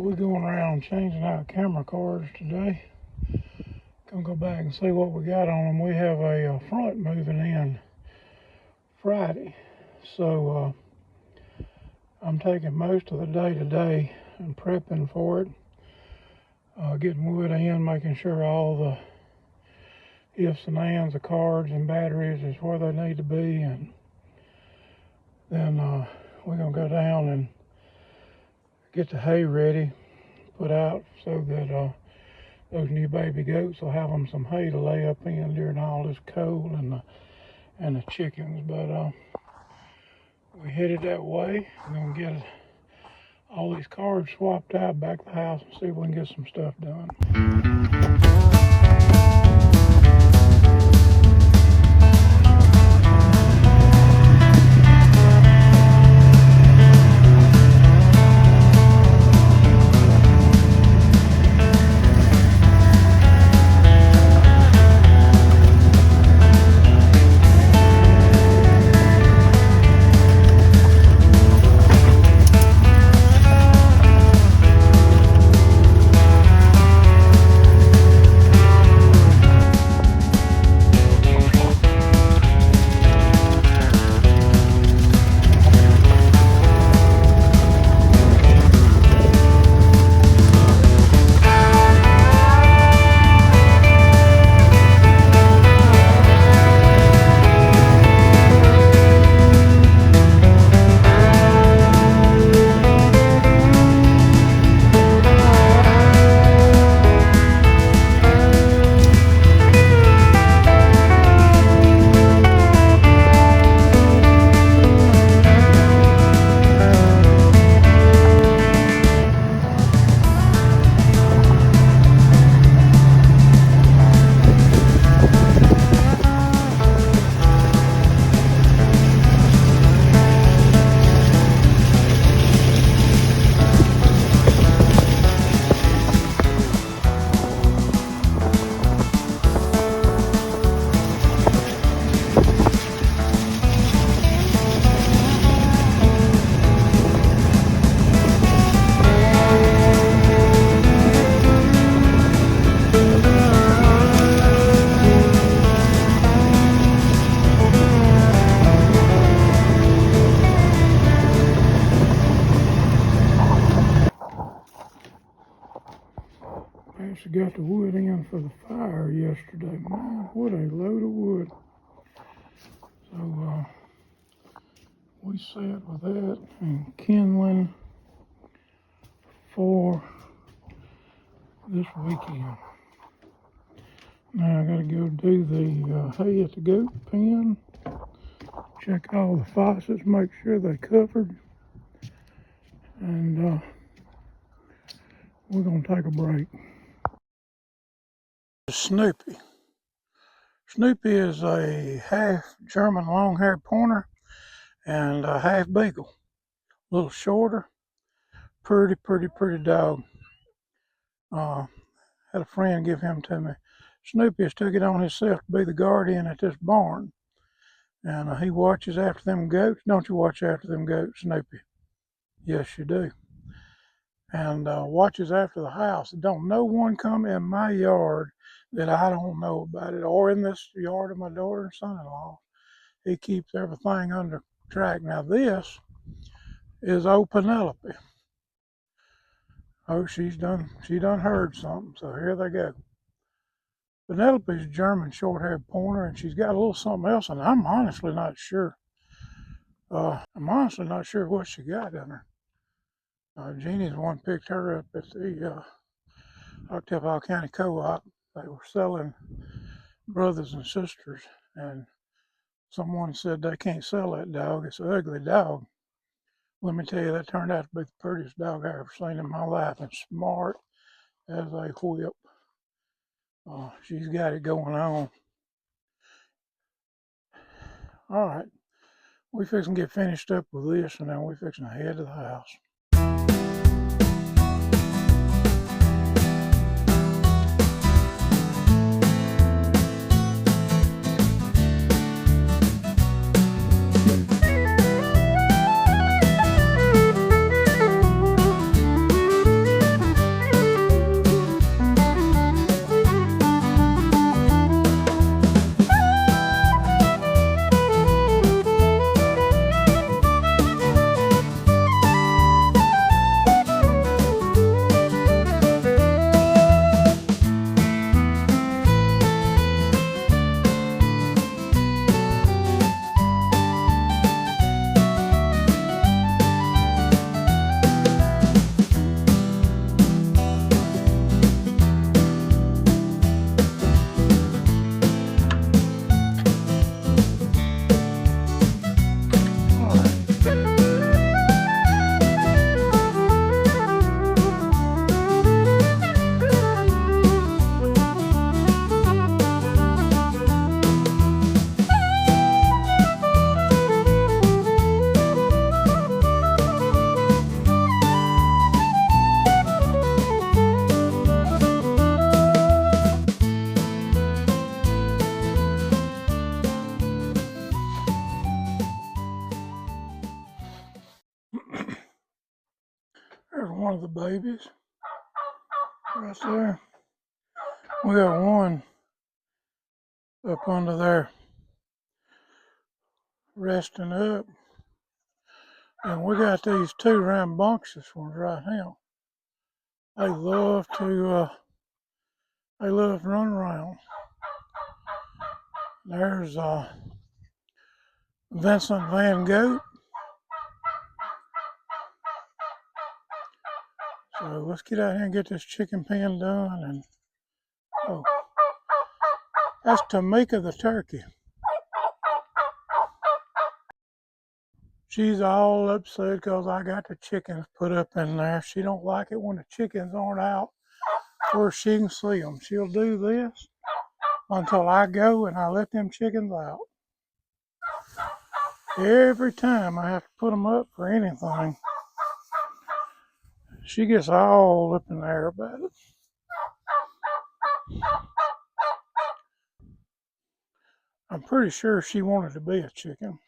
we're going around changing out camera cards today. Gonna go back and see what we got on them. We have a front moving in Friday, so I'm taking most of the day today and prepping for it, getting wood in, making sure all the ifs and ands, the cards and batteries is where they need to be, and then we're gonna go down and get the hay ready, put out so that those new baby goats will have them some hay to lay up in during all this cold and the chickens. But we headed that way. We're gonna get all these cards swapped out back to the house and see if we can get some stuff done. Actually got the wood in for the fire yesterday. Man, what a load of wood. So we set with that and kindling for this weekend. Now I gotta go do the hay at the goat pen, check all the faucets, make sure they're covered, and we're gonna take a break. Snoopy. Snoopy is a half German long-haired pointer and a half beagle. A little shorter, pretty dog. Had a friend give him to me. Snoopy has took it on himself to be the guardian at this barn. And he watches after them goats. Don't you watch after them goats, Snoopy? Yes, you do. And watches after the house. Don't no one come in my yard that I don't know about it, or in this yard of my daughter and son-in-law. He keeps everything under track. Now this is old Penelope. Oh, she done heard something, so here they go. Penelope's a German short-haired pointer, and she's got a little something else, and I'm honestly not sure. What she got in her. Jeannie's the one picked her up at the Octavia County Co-op. They were selling brothers and sisters, and someone said they can't sell that dog. It's an ugly dog. Let me tell you, that turned out to be the prettiest dog I ever seen in my life, and smart as a whip. She's got it going on. All right, we fixing to get finished up with this, and then we fixing to head to the house. There's one of the babies right there. We got one up under there resting up. And we got these two rambunctious ones right now. They love to run around. There's Vincent Van Gogh. So let's get out here and get this chicken pen done. And oh, that's Tamika the turkey. She's all upset because I got the chickens put up in there. She don't like it when the chickens aren't out where she can see them. She'll do this until I go and I let them chickens out. Every time I have to put them up for anything, she gets all up in there about it. I'm pretty sure she wanted to be a chicken.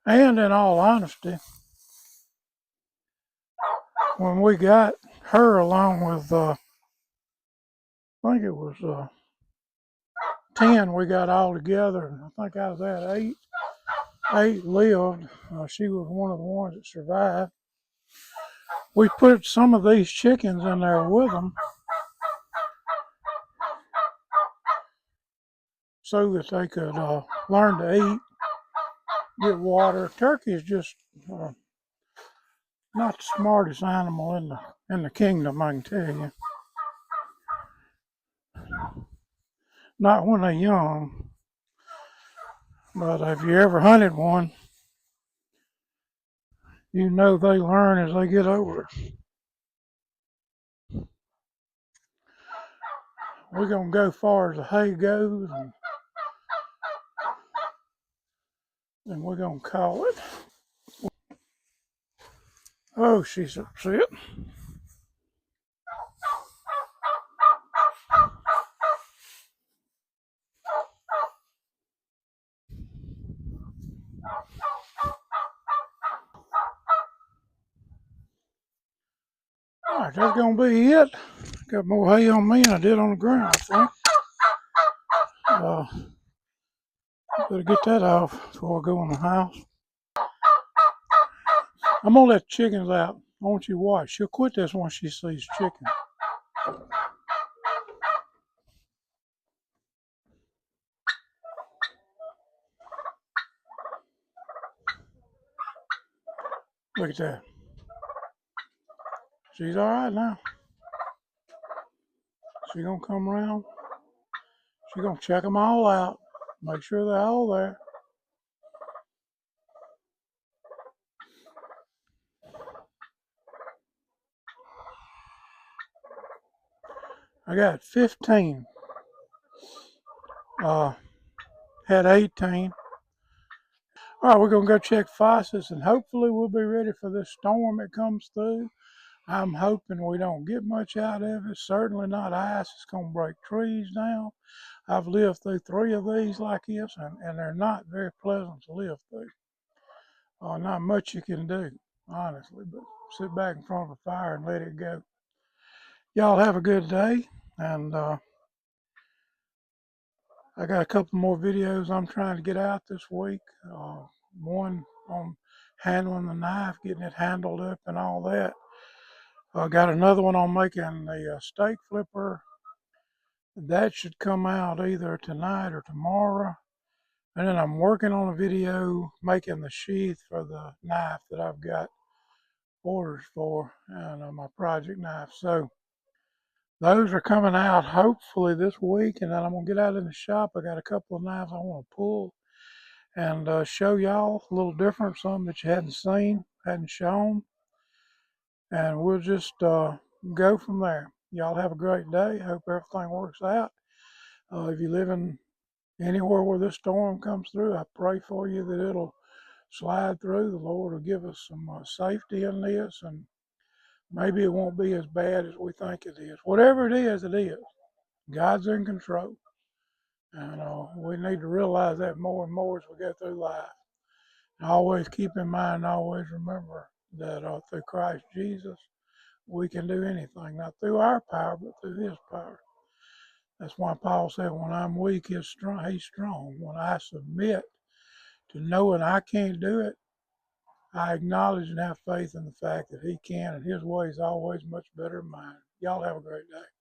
And in all honesty, when we got her along with, I think it was 10 we got all together, and I think out of that, eight lived. She was one of the ones that survived. We put some of these chickens in there with them so that they could learn to eat, get water. Turkey is just not the smartest animal in the kingdom, I can tell you. Not when they're young, but if you ever hunted one, you know they learn as they get older. We're gonna go far as the hay goes, and we're gonna call it. Oh, she's upset. All right, that's gonna be it. Got more hay on me than I did on the ground, I think. Better get that off before I go in the house. I'm gonna let the chickens out. I want you to watch. She'll quit this once she sees chicken. Look at that. She's all right now. She's gonna come around. She's gonna check them all out. Make sure they're all there. I got 15. Had 18. All right, we're gonna go check faucets, and hopefully we'll be ready for this storm that comes through. I'm hoping we don't get much out of it. Certainly not ice. It's gonna break trees down. I've lived through 3 of these like this, and they're not very pleasant to live through. Not much you can do, honestly, but sit back in front of a fire and let it go. Y'all have a good day, and I got a couple more videos I'm trying to get out this week. One on handling the knife, getting it handled up and all that. I got another one on making the steak flipper. That should come out either tonight or tomorrow. And then I'm working on a video making the sheath for the knife that I've got orders for, and my project knife. So those are coming out hopefully this week, and then I'm gonna get out in the shop. I got a couple of knives I want to pull and show y'all a little different, some that you hadn't seen, hadn't shown, and we'll just go from there. Y'all have a great day. Hope everything works out. If you live in anywhere where this storm comes through, I pray for you that it'll slide through. The Lord will give us some safety in this, and maybe it won't be as bad as we think it is. Whatever it is, it is. God's in control. And we need to realize that more and more as we go through life. Always keep in mind, always remember that through Christ Jesus, we can do anything, not through our power, but through His power. That's why Paul said, when I'm weak, He's strong. When I submit to knowing I can't do it, I acknowledge and have faith in the fact that He can, and His way is always much better than mine. Y'all have a great day.